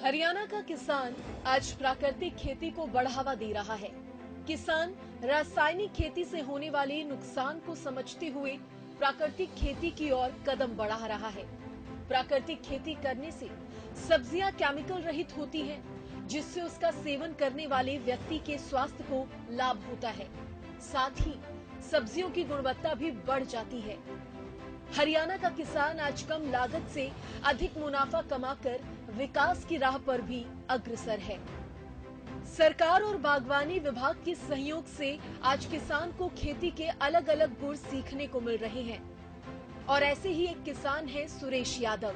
हरियाणा का किसान आज प्राकृतिक खेती को बढ़ावा दे रहा है। किसान रासायनिक खेती से होने वाले नुकसान को समझते हुए प्राकृतिक खेती की ओर कदम बढ़ा रहा है। प्राकृतिक खेती करने से सब्जियां केमिकल रहित होती हैं, जिससे उसका सेवन करने वाले व्यक्ति के स्वास्थ्य को लाभ होता है। साथ ही सब्जियों की गुणवत्ता भी बढ़ जाती है। हरियाणा का किसान आज कम लागत से अधिक मुनाफा कमाकर विकास की राह पर भी अग्रसर है। सरकार और बागवानी विभाग के सहयोग से आज किसान को खेती के अलग अलग गुण सीखने को मिल रहे हैं। और ऐसे ही एक किसान है सुरेश यादव,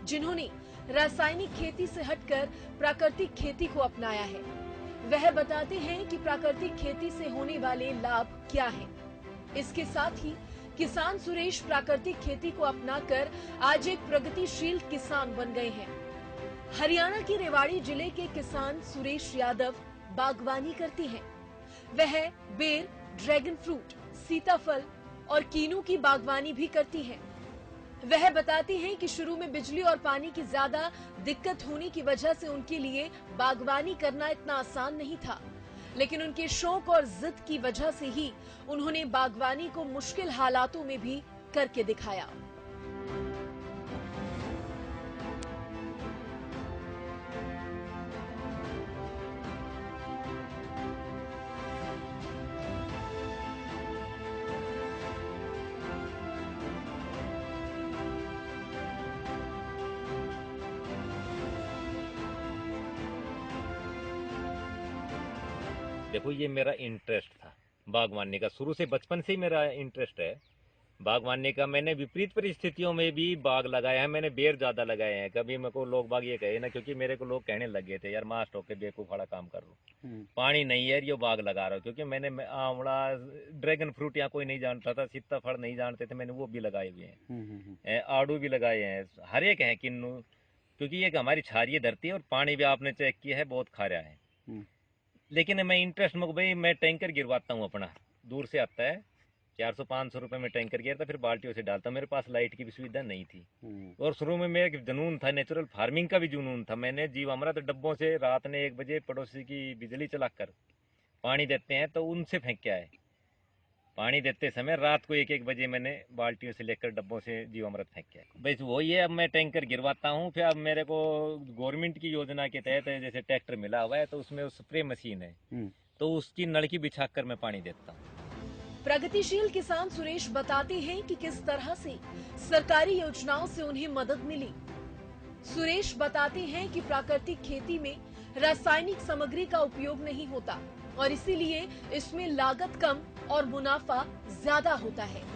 जिन्होंने रासायनिक खेती से हटकर प्राकृतिक खेती को अपनाया है। वह बताते हैं कि प्राकृतिक खेती से होने वाले लाभ क्या हैं। इसके साथ ही किसान सुरेश प्राकृतिक खेती को अपनाकर आज एक प्रगतिशील किसान बन गए हैं। हरियाणा के रेवाड़ी जिले के किसान सुरेश यादव बागवानी करते हैं। वह बेर, ड्रैगन फ्रूट, सीताफल और कीनू की बागवानी भी करती हैं। वह बताते हैं कि शुरू में बिजली और पानी की ज्यादा दिक्कत होने की वजह से उनके लिए बागवानी करना इतना आसान नहीं था, लेकिन उनके शौक और जिद की वजह से ही उन्होंने बागवानी को मुश्किल हालातों में भी करके दिखाया। देखो, ये मेरा इंटरेस्ट था बागवानी का, शुरू से बचपन से ही मेरा इंटरेस्ट है बागवानी का। मैंने विपरीत परिस्थितियों में भी बाग लगाया है। मैंने बेर ज्यादा लगाए हैं। कभी मेरे को लोग बाग ये कहे ना, क्योंकि मेरे को लोग कहने लगे थे, यार मास्ट होके बेवकूफ वाला काम कर रहा हूँ, पानी नहीं है ये बाग लगा रहा हूँ। क्योंकि मैंने आंवला, ड्रैगन फ्रूट यहाँ कोई नहीं जानता था, सीताफल नहीं जानते थे, मैंने वो भी लगाए हुए हैं, आड़ू भी लगाए हैं, हर एक है किन्नू। क्योंकि ये हमारी क्षारीय धरती है और पानी भी आपने चेक किया है बहुत खारा है। लेकिन मैं इंटरेस्ट में भाई मैं टैंकर गिरवाता हूँ अपना, दूर से आता है, 400-500 रुपए में टैंकर गिरता, फिर बाल्टियों से डालता। मेरे पास लाइट की भी सुविधा नहीं थी। और शुरू में मेरा जुनून था, नेचुरल फार्मिंग का भी जुनून था। मैंने जीवामृत डब्बों से रात ने 1 बजे पड़ोसी की बिजली चलाकर पानी देते हैं तो उनसे फेंक के आए। पानी देते समय रात को 1-1 बजे मैंने बाल्टियों से लेकर डब्बों से जीवामृत फेंक के आया। बस वही है, अब मैं टैंकर गिरवाता हूँ। फिर अब मेरे को गवर्नमेंट की योजना के तहत जैसे ट्रैक्टर मिला हुआ है, तो उसमें स्प्रे मशीन है, तो उसकी नलकी बिछाकर मैं पानी देता हूँ। प्रगतिशील किसान सुरेश बताते हैं कि किस तरह से सरकारी योजनाओं से उन्हें मदद मिली। सुरेश बताते हैं कि प्राकृतिक खेती में रासायनिक सामग्री का उपयोग नहीं होता और इसीलिए इसमें लागत कम और मुनाफा ज्यादा होता है।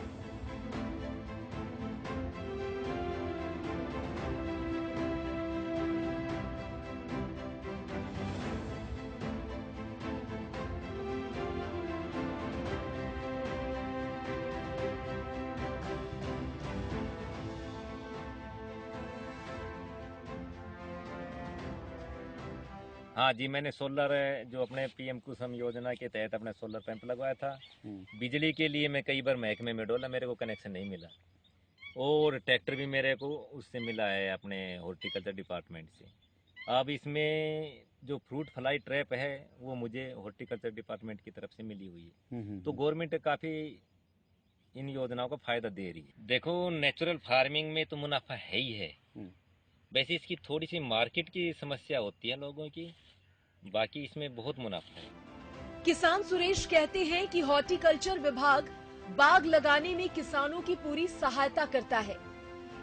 हाँ जी, मैंने सोलर, जो अपने पीएम कुसुम योजना के तहत अपने सोलर पंप लगवाया था। बिजली के लिए मैं कई बार महकमे में डोला, मेरे को कनेक्शन नहीं मिला। और ट्रैक्टर भी मेरे को उससे मिला है, अपने हॉर्टिकल्चर डिपार्टमेंट से। अब इसमें जो फ्रूट फ्लाई ट्रैप है वो मुझे हॉर्टिकल्चर डिपार्टमेंट की तरफ से मिली हुई है। तो गवर्नमेंट काफ़ी इन योजनाओं का फायदा दे रही है। देखो, नेचुरल फार्मिंग में तो मुनाफा है ही है। वैसे इसकी थोड़ी सी मार्केट की समस्या होती है लोगों की, बाकी इसमें बहुत मुनाफा है। किसान सुरेश कहते हैं कि हॉर्टिकल्चर विभाग बाग लगाने में किसानों की पूरी सहायता करता है।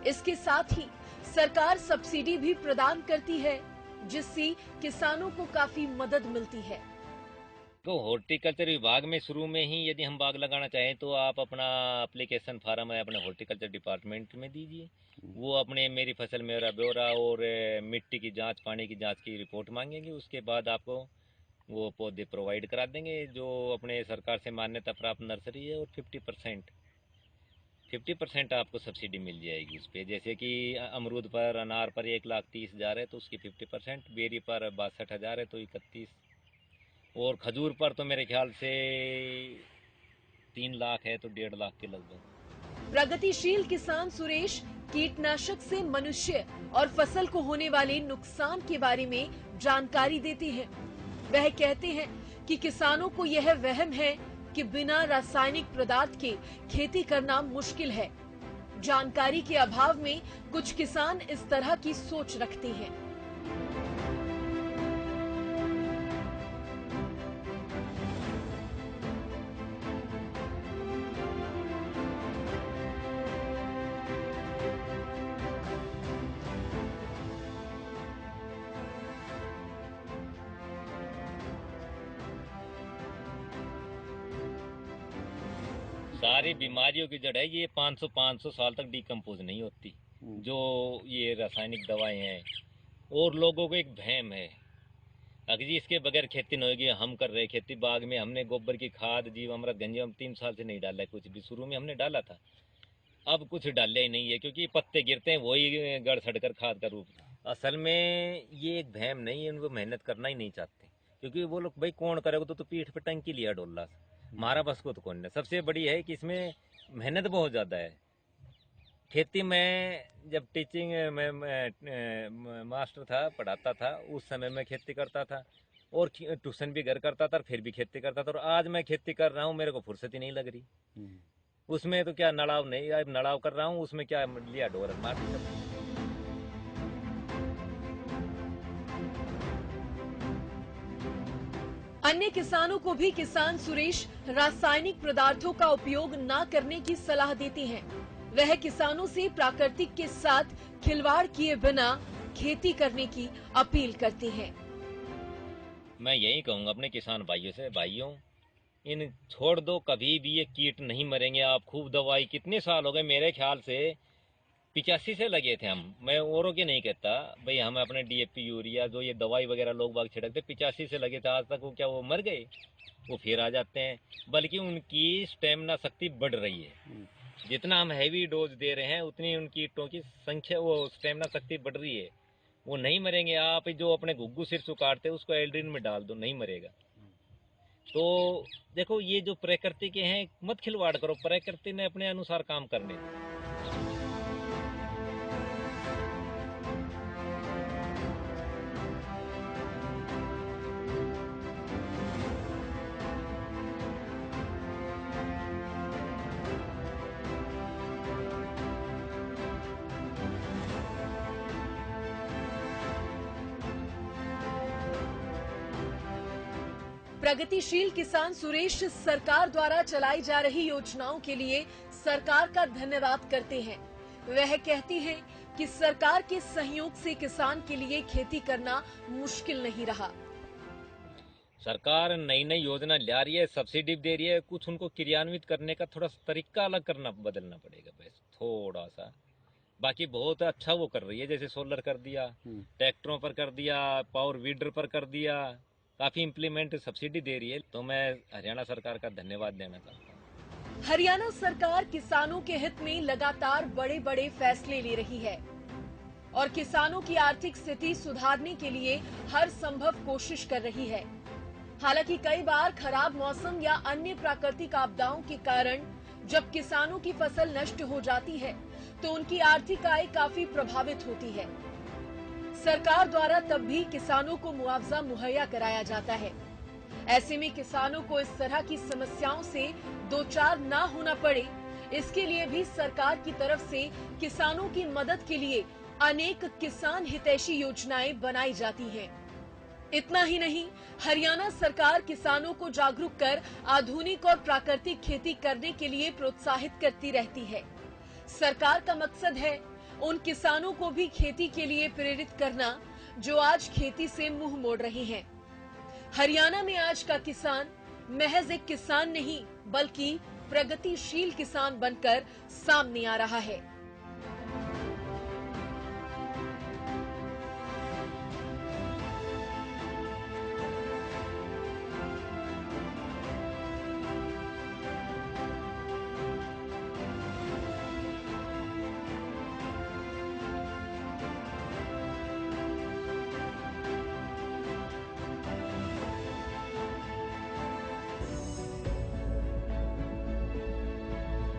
इसके साथ ही सरकार सब्सिडी भी प्रदान करती है, जिससे किसानों को काफी मदद मिलती है। तो हॉर्टिकल्चर विभाग में शुरू में ही यदि हम बाग लगाना चाहें तो आप अपना एप्लीकेशन फार्म है अपने हॉर्टिकल्चर डिपार्टमेंट में दीजिए। वो अपने मेरी फसल मेरा ब्यौरा और मिट्टी की जांच, पानी की जांच की रिपोर्ट मांगेंगे। उसके बाद आपको वो पौधे प्रोवाइड करा देंगे, जो अपने सरकार से मान्यता प्राप्त नर्सरी है। और 50% आपको सब्सिडी मिल जाएगी उस पर। जैसे कि अमरूद पर, अनार पर 1,30,000 है तो उसकी 50%, बेरी पर 62,000 है तो 31, और खजूर पर तो मेरे ख्याल से 3 लाख है तो 1.5 लाख के लगभग। प्रगतिशील किसान सुरेश कीटनाशक से मनुष्य और फसल को होने वाले नुकसान के बारे में जानकारी देते हैं। वह कहते हैं कि किसानों को यह वहम है कि बिना रासायनिक पदार्थ के खेती करना मुश्किल है। जानकारी के अभाव में कुछ किसान इस तरह की सोच रखते हैं। सारी बीमारियों की जड़ है ये 500 साल तक डिकम्पोज नहीं होती जो ये रासायनिक दवाएं हैं। और लोगों को एक भ्रम है अगर जी इसके बगैर खेती नहीं होगी। हम कर रहे खेती बाग में, हमने गोबर की खाद जीवामृत गंजी हम 3 साल से नहीं डाला है कुछ भी। शुरू में हमने डाला था, अब कुछ डाला ही नहीं है क्योंकि पत्ते गिरते हैं वही गड़ सड़कर खाद का रूप। असल में ये एक भ्रम नहीं है, उनको मेहनत करना ही नहीं चाहते क्योंकि वो लोग भाई कौन करेगा तो पीठ पे टंकी लिया डोला मारा बस को तो कौन है। सबसे बड़ी है कि इसमें मेहनत बहुत ज़्यादा है। खेती में जब टीचिंग में मास्टर था, पढ़ाता था, उस समय मैं खेती करता था और ट्यूशन भी घर करता था और फिर भी खेती करता था। और आज मैं खेती कर रहा हूँ, मेरे को फुर्सत ही नहीं लग रही। उसमें तो क्या नड़ाव नहीं, अब नड़ाव कर रहा हूँ उसमें क्या लिया डोर मार दी। अन्य किसानों को भी किसान सुरेश रासायनिक पदार्थों का उपयोग न करने की सलाह देते हैं। वह किसानों से प्राकृतिक के साथ खिलवाड़ किए बिना खेती करने की अपील करते हैं। मैं यही कहूँगा अपने किसान भाइयों से, भाइयों इन छोड़ दो, कभी भी ये कीट नहीं मरेंगे। आप खूब दवाई, कितने साल हो गए मेरे ख्याल से 85 से लगे थे हम। मैं औरों के नहीं कहता भाई, हम अपने DAP यूरिया जो ये दवाई वगैरह लोग बाग छिड़कते 85 से लगे थे। आज तक वो क्या वो मर गए? वो फिर आ जाते हैं, बल्कि उनकी स्टेमिना शक्ति बढ़ रही है। जितना हम हैवी डोज दे रहे हैं उतनी उन कीटों की संख्या, वो स्टेमिना शक्ति बढ़ रही है। वो नहीं मरेंगे। आप जो अपने घुग्गू सिर सुकाड़ते उसको एल्ड्रिन में डाल दो, नहीं मरेगा। तो देखो ये जो प्रकृति के हैं मत खिलवाड़ करो, प्रकृति ने अपने अनुसार काम करने। प्रगतिशील किसान सुरेश सरकार द्वारा चलाई जा रही योजनाओं के लिए सरकार का धन्यवाद करते हैं। वह कहते हैं कि सरकार के सहयोग से किसान के लिए खेती करना मुश्किल नहीं रहा। सरकार नई नई योजना ला रही है, सब्सिडी दे रही है, कुछ उनको क्रियान्वित करने का थोड़ा तरीका अलग करना, बदलना पड़ेगा बस थोड़ा सा। बाकी बहुत अच्छा वो कर रही है, जैसे सोलर कर दिया, ट्रैक्टरों पर कर दिया, पावर वीडर पर कर दिया, काफी इम्प्लीमेंट सब्सिडी दे रही है। तो मैं हरियाणा सरकार का धन्यवाद देना चाहता हूँ। हरियाणा सरकार किसानों के हित में लगातार बड़े बड़े फैसले ले रही है और किसानों की आर्थिक स्थिति सुधारने के लिए हर संभव कोशिश कर रही है। हालांकि कई बार खराब मौसम या अन्य प्राकृतिक आपदाओं के कारण जब किसानों की फसल नष्ट हो जाती है तो उनकी आर्थिक आय काफी प्रभावित होती है। सरकार द्वारा तब भी किसानों को मुआवजा मुहैया कराया जाता है। ऐसे में किसानों को इस तरह की समस्याओं से दो चार ना होना पड़े, इसके लिए भी सरकार की तरफ से किसानों की मदद के लिए अनेक किसान हितैषी योजनाएं बनाई जाती हैं। इतना ही नहीं, हरियाणा सरकार किसानों को जागरूक कर आधुनिक और प्राकृतिक खेती करने के लिए प्रोत्साहित करती रहती है। सरकार का मकसद है उन किसानों को भी खेती के लिए प्रेरित करना जो आज खेती से मुंह मोड़ रहे हैं। हरियाणा में आज का किसान महज एक किसान नहीं बल्कि प्रगतिशील किसान बनकर सामने आ रहा है।